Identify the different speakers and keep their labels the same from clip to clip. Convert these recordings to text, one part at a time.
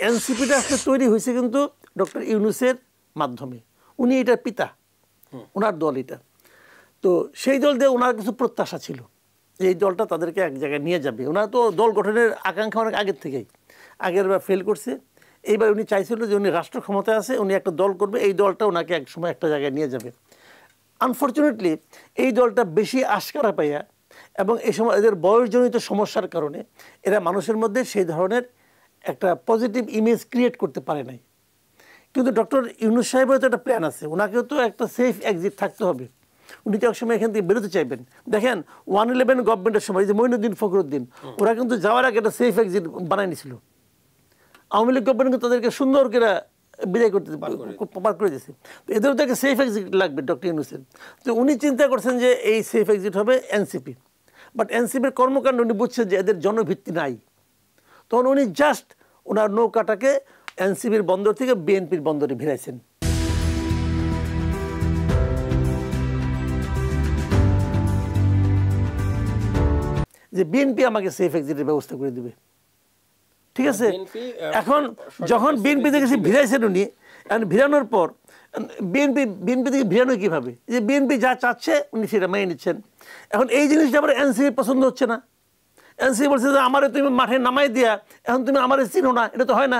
Speaker 1: এনসিপিটা আসলে তৈরি হয়েছে কিন্তু ডক্টর ইউনূসের মাধ্যমে। উনি এটার পিতা, ওনার দল এটা। তো সেই দল দিয়ে ওনার কিছু প্রত্যাশা ছিল, এই দলটা তাদেরকে এক জায়গায় নিয়ে যাবে। ওনারা তো দল গঠনের আকাঙ্ক্ষা অনেক আগের থেকেই, আগের বার ফেল করছে। এইবার উনি চাইছিল যে উনি রাষ্ট্র ক্ষমতায় আছে, উনি একটা দল করবে, এই দলটা ওনাকে এক সময় একটা জায়গায় নিয়ে যাবে। আনফর্চুনেটলি এই দলটা বেশি আশকারা পাইয়া এবং এই সময় এদের বয়সজনিত সমস্যার কারণে এরা মানুষের মধ্যে সেই ধরনের একটা পজিটিভ ইমেজ ক্রিয়েট করতে পারে নাই। কিন্তু ডক্টর ইউনূস সাহেবের তো একটা প্ল্যান আছে, ওনাকেও তো একটা সেফ এক্সিট থাকতে হবে। উনি তো একসময় এখান থেকে বেরোতে চাইবেন। দেখেন 111 গভর্নমেন্টের সময় যে মঈনুদ্দিন ফখরুদ্দিন, ওরা কিন্তু যাওয়ার আগে একটা সেফ এক্সিট বানাই নিছিল। আওয়ামী লীগ গভর্নমেন্ট কিন্তু তাদেরকে সুন্দর করে বিদায় করতে পার করে দিয়েছে। তো এদেরও তো একটা সেফ এক্সিট লাগবে ডক্টর ইউনূসের। তো উনি চিন্তা করছেন যে এই সেফ এক্সিট হবে এনসিপি। বাট এনসিপির কর্মকাণ্ড উনি বুঝছেন যে এদের জনভিত্তি নাই। তখন উনি জাস্ট ওনার নৌকাটাকে এনসিপির বন্দর থেকে বিএনপির বন্দরে ভিড়াইছেন। যে বিএনপি আমাকে সেফ এক্সিটের ব্যবস্থা করে দিবে, ঠিক আছে। এখন যখন বিএনপি থেকে ভিড়াইছেন উনি, ভিড়ানোর পর বিএনপি থেকে ভিড়ানো কীভাবে, যে বিএনপি যা চাচ্ছে উনি সেটা মেনে নিচ্ছেন। এখন এই জিনিসটা আবার এনসিপি পছন্দ হচ্ছে না। এনসিপি বলছে যে আমারে তুমি মাঠে নামাই দিয়া এখন তুমি আমারে চিনো না, এটা তো হয় না।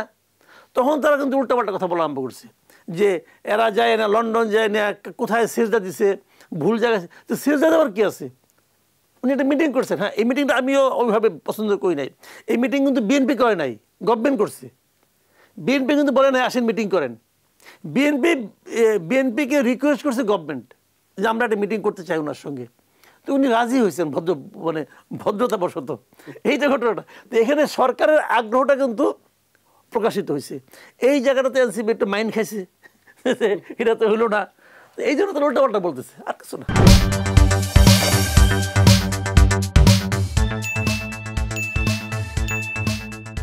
Speaker 1: তখন তারা কিন্তু উল্টাপাল্টা কথা বলা আরম্ভ করছে যে এরা যায় না, লন্ডন যায় না, কোথায় সেজদা দিছে, ভুল জায়গায়। তো সেজদা দেওয়ার কী আছে? উনি একটা মিটিং করছেন। হ্যাঁ, এই মিটিংটা আমিও ওইভাবে পছন্দ করি নাই। এই মিটিং কিন্তু বিএনপি করে নাই, গভর্নমেন্ট করছে। বিএনপি কিন্তু বলে নাই আসেন মিটিং করেন। বিএনপিকে রিকোয়েস্ট করছে গভর্নমেন্ট যে আমরা একটা মিটিং করতে চাই ওনার সঙ্গে। তো উনি রাজি হয়েছেন ভদ্রতাবশত। এইটা ঘটনাটা। তো এখানে সরকারের আগ্রহটা কিন্তু প্রকাশিত হয়েছে। এই জায়গাটাতে এনসিপি একটু মাইন্ড খাইছে, এটা তো হলো না। এই জন্য তো উল্টাপাল্টা বলতেছে, আর কিছু না।